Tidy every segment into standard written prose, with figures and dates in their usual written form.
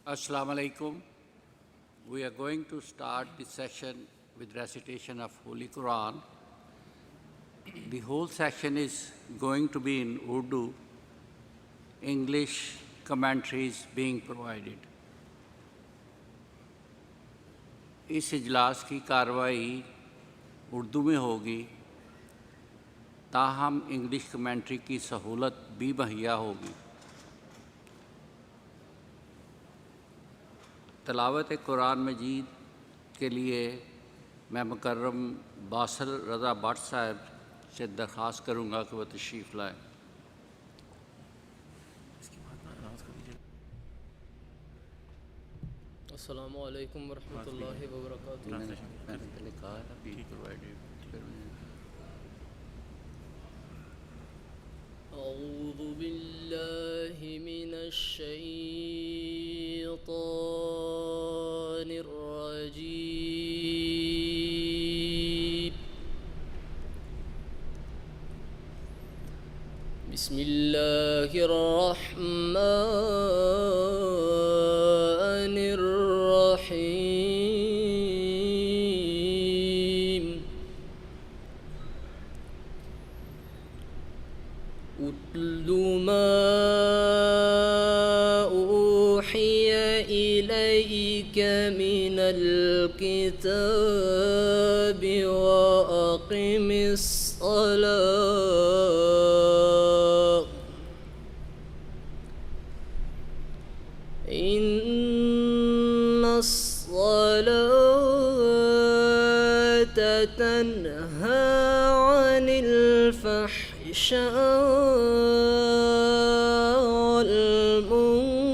Assalamu alaikum. We are going to start this session with recitation of Holy Quran. The whole session is going to be in Urdu, English commentaries being provided. इस इजलास की कार्रवाई उर्दू में होगी, ताहम English commentary की सहूलत भी मुहैया होगी। तलावत कुरान मजीद के लिए मैं मुकर्रम बासिल रज़ा भट्ट साहब से दरख्वास्त करूँगा कि वह तशरीफ़ लाएँ। अस्सलामु अलैकुम वरहमतुल्लाहि वबरकातुहू। मैंने पहले कहा था भी प्रोवाइडेड। أعوذ بالله من الشيطان الرجيم. بسم الله الرحمن الرحيم. أتل ما أوحي إليك من الكتاب وأقم الصلاة إن الصلاة تنهى عن الفحشاء والمنكر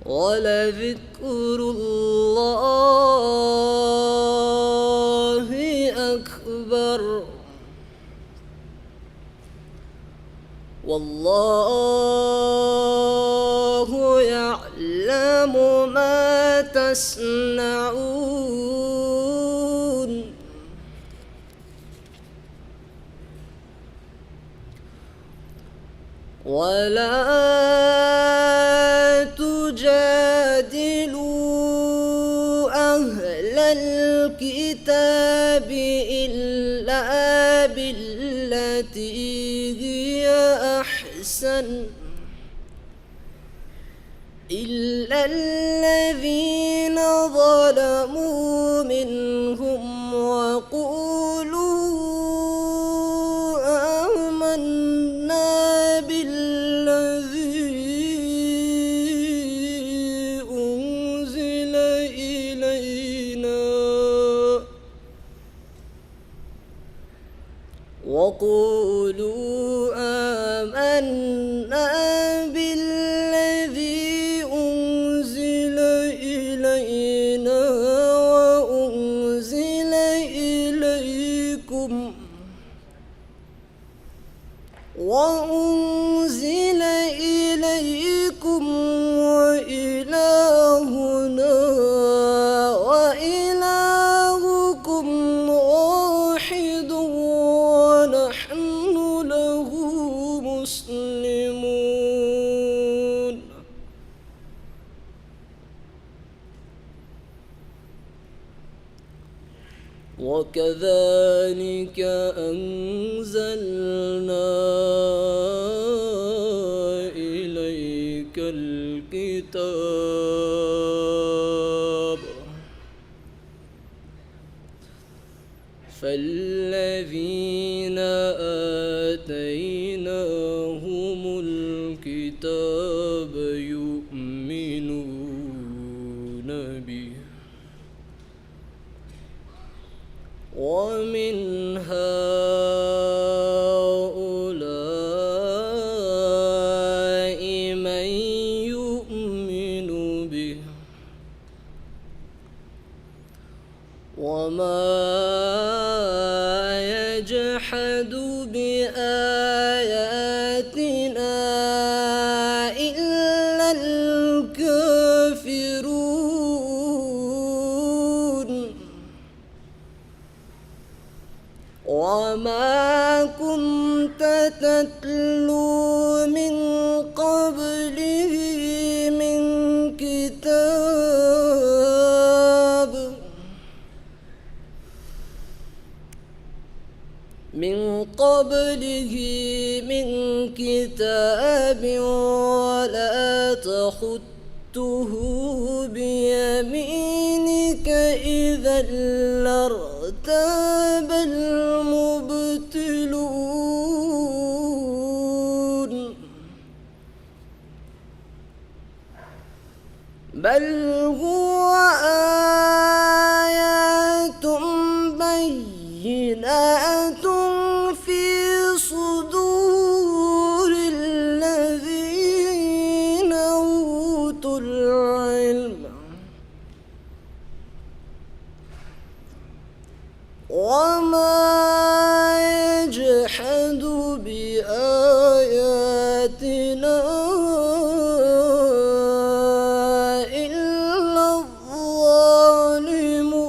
ولذكر الله أكبر والله يعلم ما تصنعون. ولا تجادلوا أهل الكتاب إلا بالتي هي أحسن إلا الذين ظلموا منهم وقولوا آمنا بالذي أنزل إلينا وقولوا آمنا بالذي أنزل إلينا وأنزل إليكم وإلهنا وإلهكم واحد ونحن له مسلمون. وكذلك أنزلنا إليك الكتاب فالذين آتيناهم الكتاب يؤمنون به ومن هؤلاء من يؤمن به وما يجحد بآياتنا إلا الكافرون. وما كنت تتلو من قبله من كتاب ولا تخطه بيمينك إذا لارتاب المبتلون بل هو آيات بينات في صدور الذين أوتوا العلم وما يجحد بآياتنا إلا الظالمون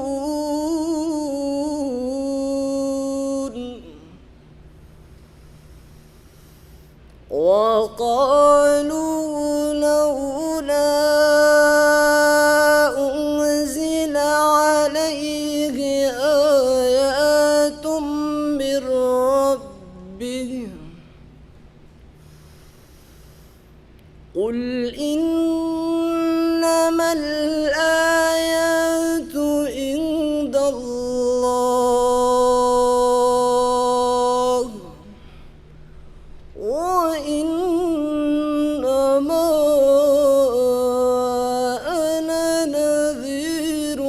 وقالوا لولا أنزل عليه آيات من ربه قل إنما الآيات عند الله وإنما أنا نذير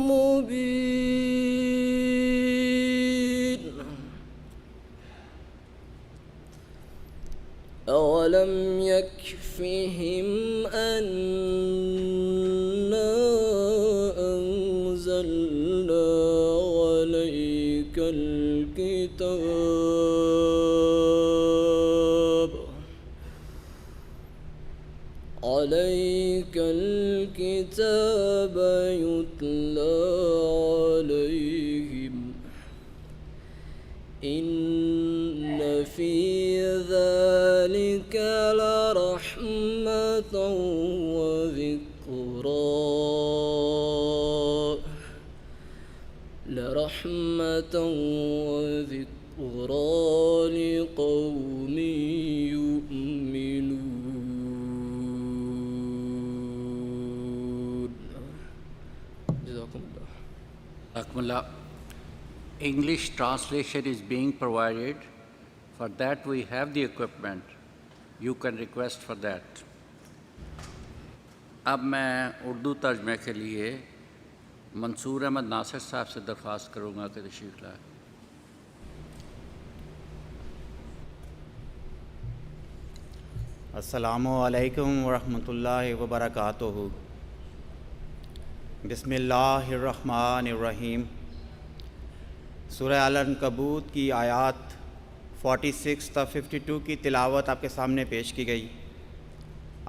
مبين أولم يكفهم أنا أنزلنا عليك الكتاب يتلى عليهم إن في ذلك لرحمة وذكرى لقوم يؤمنون جزاكم الله. Akmallah. English translation is being provided. For that we have the equipment. You can request for that. अब मैं उर्दू तर्जमे के लिए मंसूर अहमद नासिर साहब से दरख्वास्त करूँगा कि तशरीफ़ लाएं। अस्सलामु अलैकुम वरहमतुल्लाहि वबरकातुहू। बिस्मिल्लाहिर्रहमानिर्रहीम। सूरह अल-अनकबूत की आयत 46 तक 52 की तिलावत आपके सामने पेश की गई।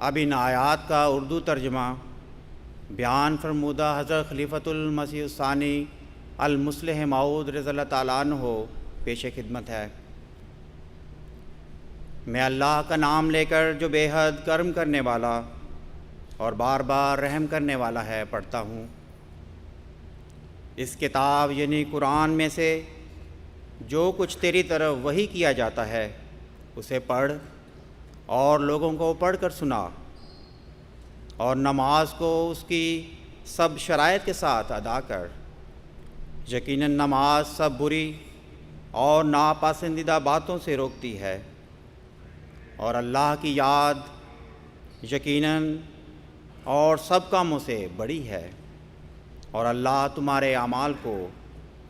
अब इन आयात का उर्दू तर्जमा बयान फरमूदा हज़रत खलीफतुल मसीह सानी अल-मुस्लिह मऊद रज़ियल्लाहु ताला अन्हु पेश खिदमत है। मैं अल्लाह का नाम लेकर जो बेहद कर्म करने वाला और बार बार रहम करने वाला है पढ़ता हूँ। इस किताब यानी कुरान में से जो कुछ तेरी तरफ वही किया जाता है उसे पढ़ और लोगों को पढ़ कर सुना, और नमाज को उसकी सब शराइत के साथ अदा कर। यकीनन नमाज सब बुरी और नापसंदीदा बातों से रोकती है, और अल्लाह की याद यकीनन और सब कामों से बड़ी है, और अल्लाह तुम्हारे अमाल को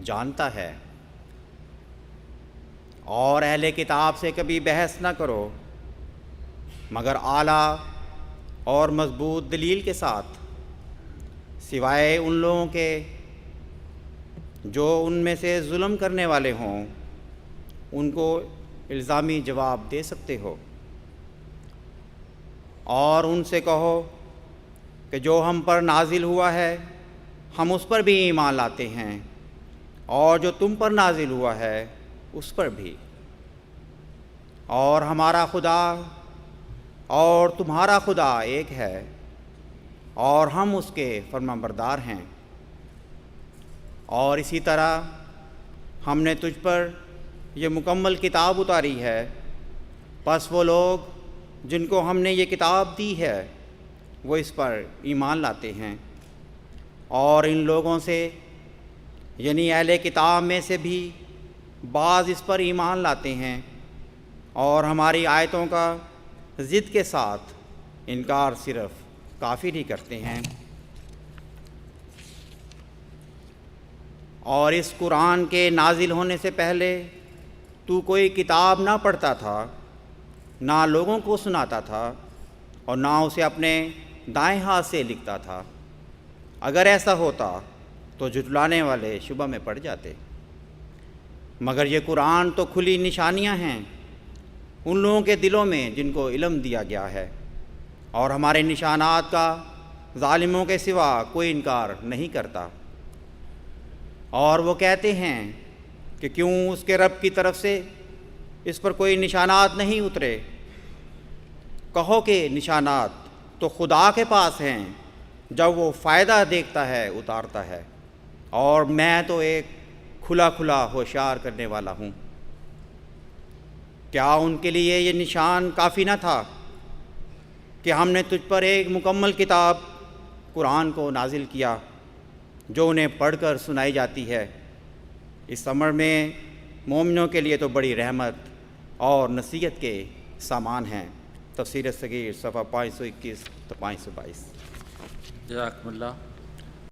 जानता है। और अहले किताब से कभी बहस न करो मगर आला और मजबूत दलील के साथ, सिवाय उन लोगों के जो उनमें से जुल्म करने वाले हों, उनको इल्ज़ामी जवाब दे सकते हो। और उनसे कहो कि जो हम पर नाजिल हुआ है हम उस पर भी ईमान लाते हैं, اور جو تم پر نازل ہوا ہے اس پر بھی، اور ہمارا خدا اور تمہارا خدا ایک ہے، اور ہم اس کے فرمانبردار ہیں۔ اور اسی طرح ہم نے تجھ پر یہ مکمل کتاب اتاری ہے، پس وہ لوگ جن کو ہم نے یہ کتاب دی ہے وہ اس پر ایمان لاتے ہیں، اور ان لوگوں سے یعنی اہل کتاب میں سے بھی بعض اس پر ایمان لاتے ہیں اور ہماری آیتوں کا ضد کے ساتھ انکار صرف کافر ہی کرتے ہیں۔ اور اس قرآن کے نازل ہونے سے پہلے تو کوئی کتاب نہ پڑھتا تھا، نہ لوگوں کو سناتا تھا، اور نہ اسے اپنے دائیں ہاتھ سے لکھتا تھا۔ اگر ایسا ہوتا تو جھٹلانے والے شبہ میں پڑ جاتے۔ مگر یہ قرآن تو کھلی نشانیاں ہیں ان لوگوں کے دلوں میں جن کو علم دیا گیا ہے، اور ہمارے نشانات کا ظالموں کے سوا کوئی انکار نہیں کرتا۔ اور وہ کہتے ہیں کہ کیوں اس کے رب کی طرف سے اس پر کوئی نشانات نہیں اترے؟ کہو کہ نشانات تو خدا کے پاس ہیں، جب وہ فائدہ دیکھتا ہے اتارتا ہے، اور میں تو ایک کھلا کھلا ہوشیار کرنے والا ہوں۔ کیا ان کے لیے یہ نشان کافی نہ تھا کہ ہم نے تجھ پر ایک مکمل کتاب قرآن کو نازل کیا جو انہیں پڑھ کر سنائی جاتی ہے؟ اس امر میں مومنوں کے لیے تو بڑی رحمت اور نصیحت کے سامان ہیں۔ تفسیر صغیر صفحہ 521 تا 522۔ جزاکم اللہ۔